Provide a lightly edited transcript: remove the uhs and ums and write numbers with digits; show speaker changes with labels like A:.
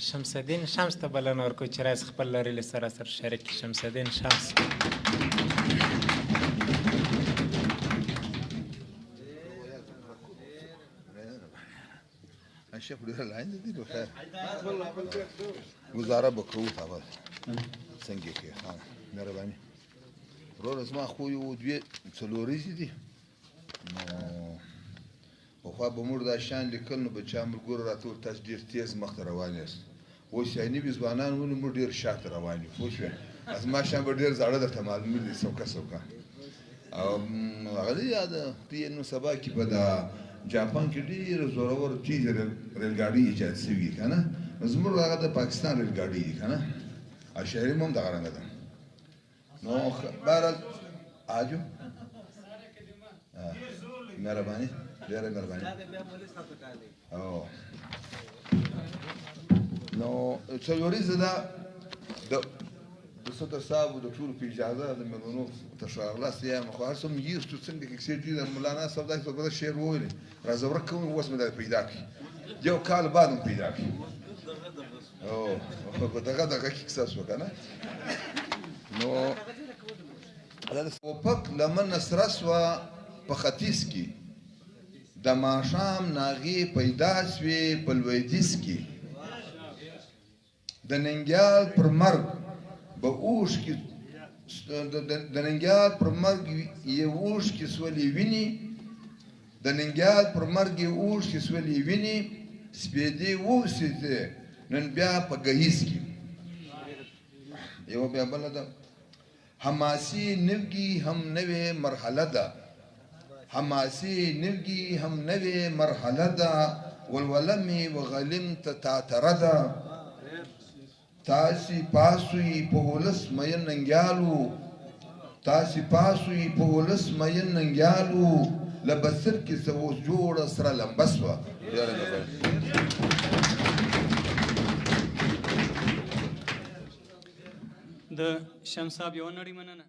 A: شمس الدین شمس ته بلنه ورکوو چې راځي خپل لارې له سره شریک کړي. شمس الدین شمس
B: شیخ ډېره لاینده دي نو خیر ګزاره به کوو خبر څنګه کې خان مهرباني وروره زما خو یو دوې څلور ورځې دي نو پخوا به موږ دا شیان لیکل نو بچا ملګرو راته وویل تاسو ډېر تېز مخته روان یاست اوس چې نوي ځوانان ونو موږ ډېر شاته روان یو پوه شوې زما شیان به ډېر زاړه درته معلوم دي سوکه سوکه او هغه دی یاد دی نو سبا کې به دا جاپان کې ډېره زورور تیز ریلګاډي ایجاد شوي که نه زموږ هغه د پاکستان ریلګاډي دي که نه او شهري هم دغه رنګه ده نو بهرحال آجو مهرباني ډېره مهرباني نو څلوریزه ده د صدر صاحب د ټولو په اجازه د مېلمنو ته ښه راغلاست یم خو هر څه میږي څنګه کیسې دي د مولانا صاحب داسې په شعر وویلې راځه ورک کوم اوس مې دا پیدا کړي یو کال بعد مې پیدا کړي په دغه کې کیسه شوه که نه نو اوپک لمن سره شوه په ختیځ کې د ماښام ناغې پیدا شوې په لویدیځ کې د ننګیال پر مرګ به اوښکې د ننګیال پر مرګ یې اوښکې سولې ویني د ننګیال پر مرګ یې اوښکې سولې ویني سپېدې ووسېدې نن بیا په ګهیځ کې یوه بیا بله ده حماسي نوګي هم نوې مرحله ده حماسي نوګي هم نوې مرحله ده ولوله مې وغلم ته تاتره ده تاسې پاسوی په ولس مین ننګیالو تاسې پاسوی په ولس مین ننګیالو له بسر کې څه اوس جوړه سره لمبه سوه
C: د شمس صاحب یوه نړۍ مننه